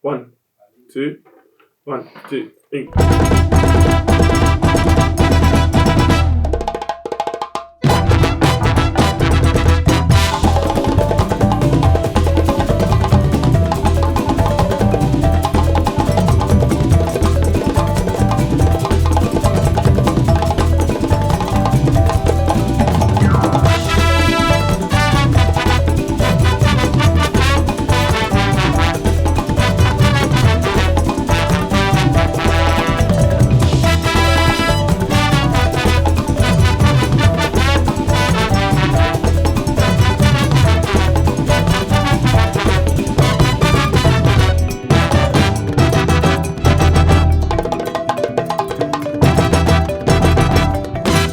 One, two, 1, 2, 3.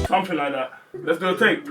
Something like that. Let's do a take.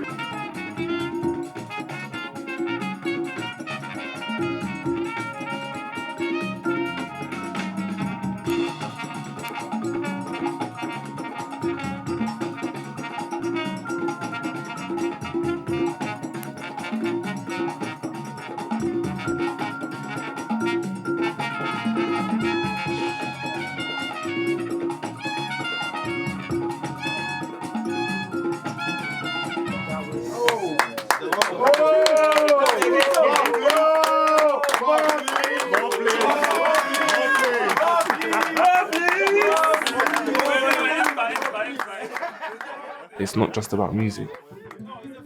It's not just about music.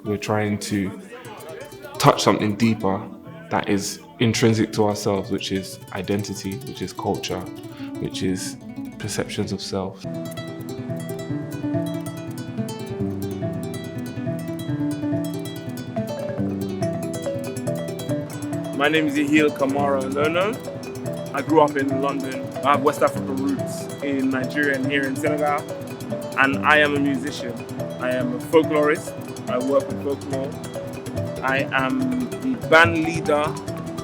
We're trying to touch something deeper that is intrinsic to ourselves, which is identity, which is culture, which is perceptions of self. My name is Ihil Kamara Lono. I grew up in London. I have West African roots in Nigeria and here in Senegal. And I am a musician. I am a folklorist. I work with folklore. I am the band leader,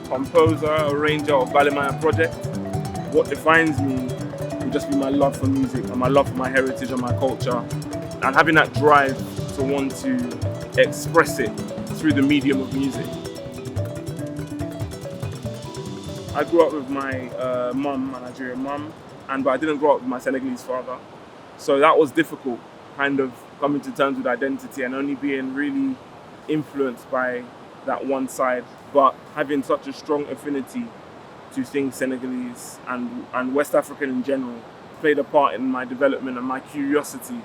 composer, arranger of Balimaya Project. What defines me will just be my love for music and my love for my heritage and my culture. And having that drive to want to express it through the medium of music. I grew up with my mum, my Nigerian mum, but I didn't grow up with my Senegalese father. So that was difficult, kind of coming to terms with identity and only being really influenced by that one side, but having such a strong affinity to things Senegalese and West African in general played a part in my development and my curiosity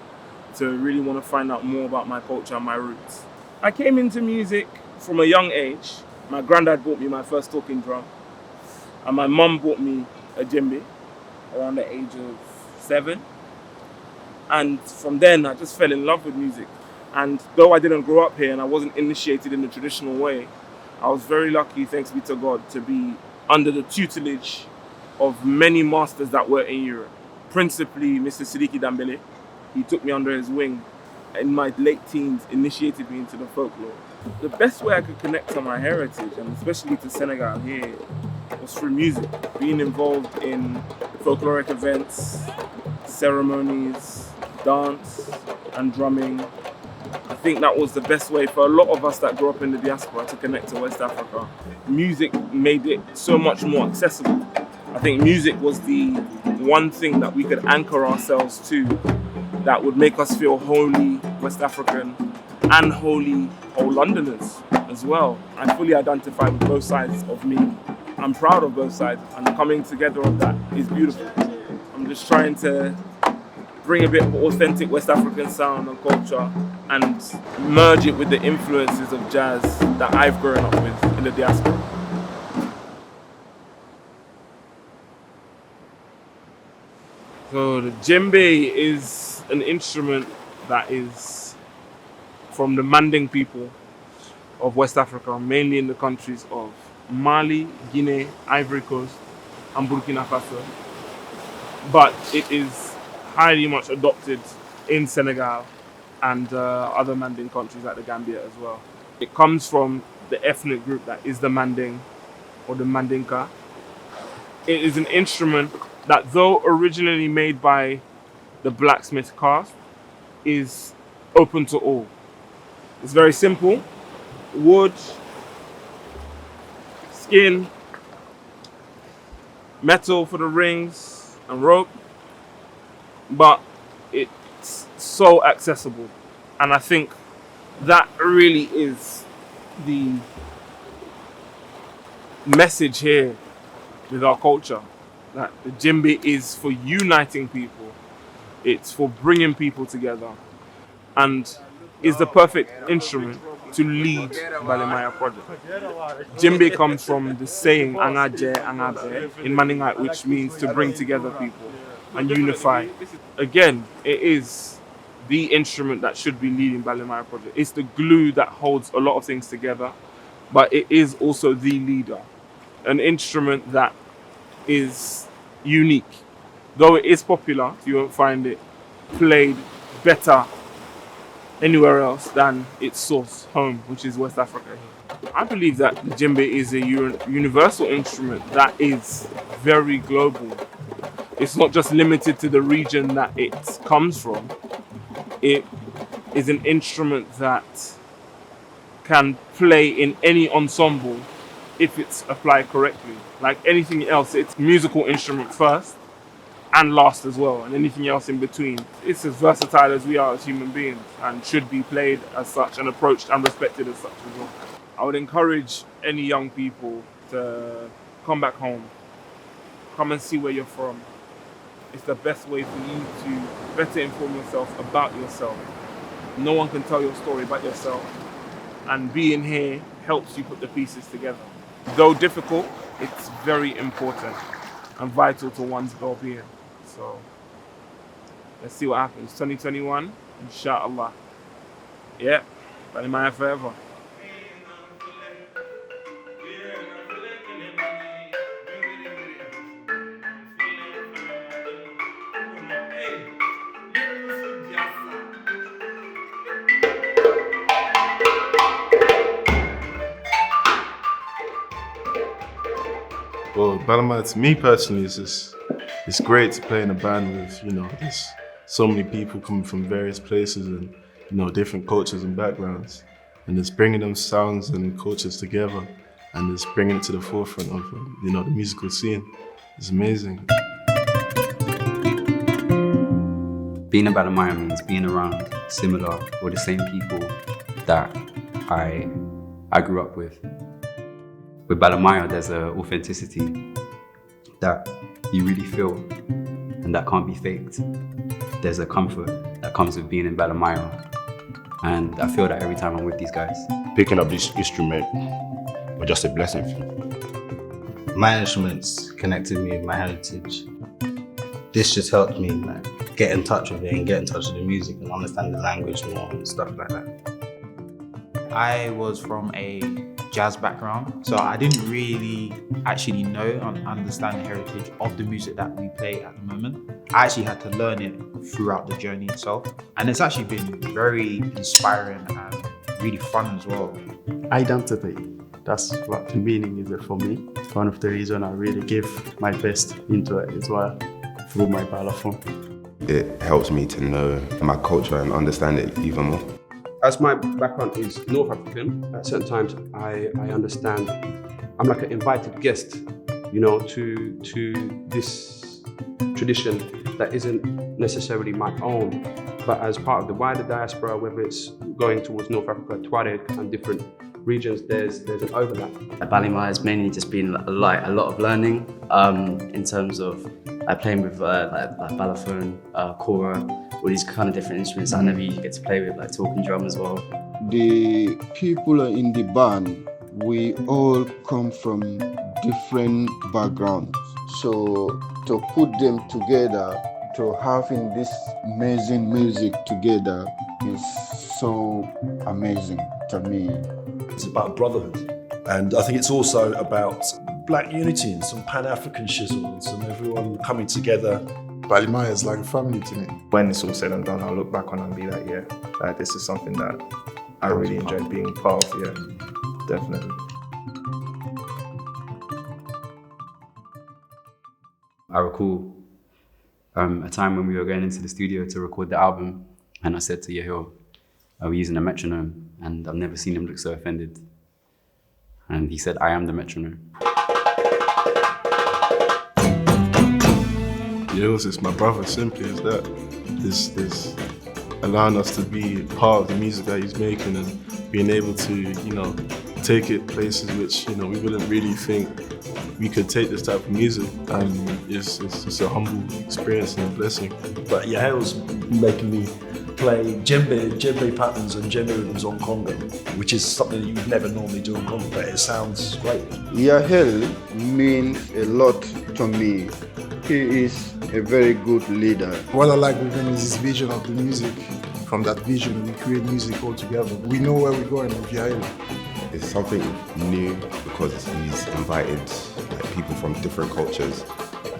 to really want to find out more about my culture and my roots. I came into music from a young age. My granddad bought me my first talking drum, and my mum bought me a djembe around the age of 7. And from then, I just fell in love with music. And though I didn't grow up here and I wasn't initiated in the traditional way, I was very lucky, thanks be to God, to be under the tutelage of many masters that were in Europe. Principally, Mr. Sidiki Dambele. He took me under his wing. In my late teens, initiated me into the folklore. The best way I could connect to my heritage, and especially to Senegal here, was through music. Being involved in folkloric events, ceremonies, dance and drumming. I think that was the best way for a lot of us that grew up in the diaspora to connect to West Africa. Music made it so much more accessible. I think music was the one thing that we could anchor ourselves to that would make us feel wholly West African and wholly whole Londoners as well. I fully identify with both sides of me. I'm proud of both sides, and the coming together of that is beautiful. I'm just trying to bring a bit of authentic West African sound and culture and merge it with the influences of jazz that I've grown up with in the diaspora. So the djembe is an instrument that is from the Manding people of West Africa, mainly in the countries of Mali, Guinea, Ivory Coast, and Burkina Faso. But it is highly much adopted in Senegal and other Manding countries like the Gambia as well. It comes from the ethnic group that is the Manding or the Mandinka. It is an instrument that, though originally made by the blacksmith caste, is open to all. It's very simple. Wood, skin, metal for the rings and rope, but it's so accessible. And I think that really is the message here with our culture, that the djembe is for uniting people, it's for bringing people together, and is the perfect instrument to lead Balimaya Project. Djembe comes from the saying "angaje angabe" in Maningat, which means to bring together people and unify. Again, it is the instrument that should be leading Balimaya Project. It's the glue that holds a lot of things together, but it is also the leader. An instrument that is unique. Though it is popular, you won't find it played better anywhere else than its source home, which is West Africa. I believe that the djembe is a universal instrument that is very global. It's not just limited to the region that it comes from. It is an instrument that can play in any ensemble if it's applied correctly. Like anything else, it's a musical instrument first and last as well, and anything else in between. It's as versatile as we are as human beings and should be played as such and approached and respected as such as well. I would encourage any young people to come back home, come and see where you're from. It's the best way for you to better inform yourself about yourself. No one can tell your story but yourself, and being here helps you put the pieces together. Though difficult, it's very important and vital to one's well-being. So let's see what happens. 2021, inshallah. Yeah, Balimaya forever. Well, Balamaya, to me personally, it's great to play in a band with, there's so many people coming from various places and, different cultures and backgrounds. And it's bringing them sounds and cultures together and it's bringing it to the forefront of, the musical scene. It's amazing. Being a Balamaya means being around similar or the same people that I grew up with. With Balamaya, there's an authenticity that you really feel and that can't be faked. There's a comfort that comes with being in Balamaya, and I feel that every time I'm with these guys. Picking up this instrument was just a blessing. My instruments connected me with my heritage. This just helped me get in touch with it and get in touch with the music and understand the language more and stuff like that. I was from a jazz background, so I didn't really actually know and understand the heritage of the music that we play at the moment. I actually had to learn it throughout the journey itself, and it's actually been very inspiring and really fun as well. Identity, that's what the meaning is for me. One of the reasons I really give my best into it as well through my balafon. It helps me to know my culture and understand it even more. As my background is North African, at certain times I understand I'm like an invited guest, to this tradition that isn't necessarily my own, but as part of the wider diaspora, whether it's going towards North Africa, Tuareg and different regions, there's an overlap. Balimaya has mainly just been a lot of learning in terms of playing with like balafon, kora, all these kind of different instruments that I never usually get to play with, like talking drum as well. The people in the band, we all come from different backgrounds. So to put them together, to having this amazing music together is so amazing to me. It's about brotherhood. And I think it's also about black unity and some Pan-African shizzle and some everyone coming together. Balimaya is like family to me. When it's all said and done, I'll look back on it and be like, yeah, this is something that I really enjoyed being part of, yeah, definitely. I recall a time when we were going into the studio to record the album, and I said to Yahil, are we using a metronome? And I've never seen him look so offended. And he said, I am the metronome. Yale's is my brother, simply as that. This allowing us to be part of the music that he's making and being able to, you know, take it places which, you know, we wouldn't really think we could take this type of music. It's just a humble experience and a blessing. But Yahel's making me play djembe patterns and djembe rhythms on conga, which is something that you would never normally do on conga, but it sounds great. Yahel means a lot to me. He is a very good leader. What I like with him is his vision of the music. From that vision, we create music all together. We know where we're going with Yahel. It's something new because he's invited people from different cultures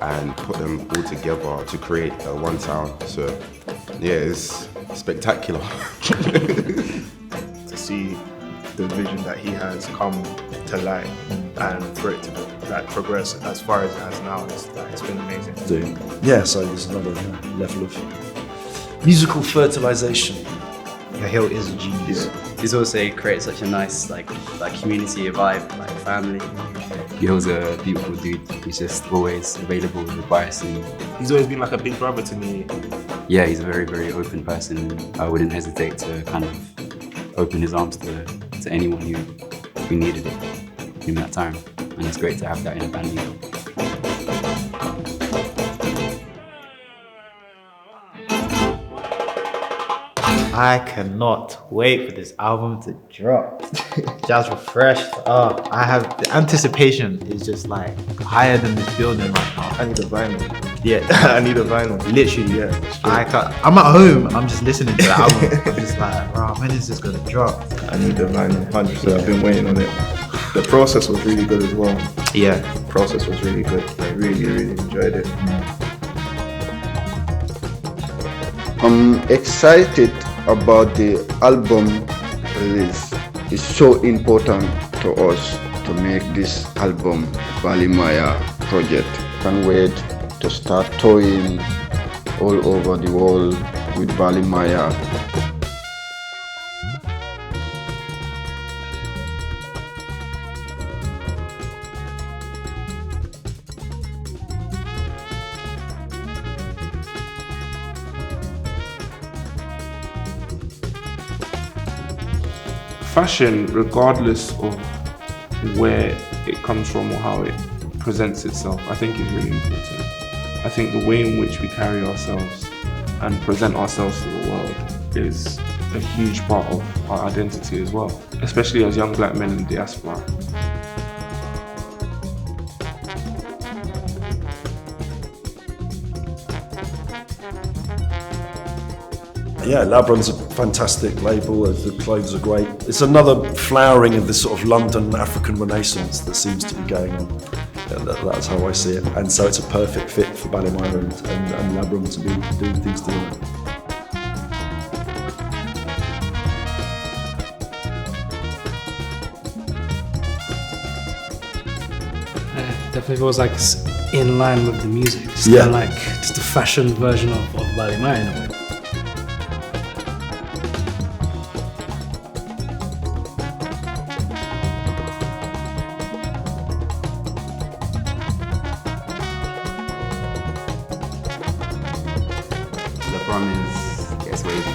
and put them all together to create one sound. So yeah, it's spectacular. To see the vision that he has come to light and for it to progress as far as it has now, it's been amazing. Yeah, so there's another level of musical fertilization. Yahel is a genius. He's also created such a nice like community, a vibe, like family. Yahel's a beautiful dude. He's just always available with advice, and he's always been like a big brother to me. Yeah, he's a very, very open person. I wouldn't hesitate to kind of open his arms to anyone who needed it in that time. And it's great to have that in a band. I cannot wait for this album to drop. Jazz Refreshed. Oh, I have the anticipation is just like higher than this building right now. I need a vinyl. Yeah, I need a vinyl. Literally, yeah. I'm at home. I'm just listening to the album. I'm just like, bro, when is this gonna drop? I need a vinyl. 100%. I've been waiting on it. The process was really good as well. Yeah, the process was really good. I really, really enjoyed it. I'm excited about the album release. It's so important to us to make this album, Balimaya Project. Can't wait to start touring all over the world with Balimaya. Fashion, regardless of where it comes from or how it presents itself, I think is really important. I think the way in which we carry ourselves and present ourselves to the world is a huge part of our identity as well, especially as young black men in the diaspora. Yeah, Labron's a fantastic label. The clothes are great. It's another flowering of this sort of London African Renaissance that seems to be going on. That's how I see it. And so it's a perfect fit for Balimaya and Labron to be doing things together. Definitely feels like it's in line with the music. It's Yeah. kind of like just a fashion version of Balimaya in a way. LeBron gets wavy.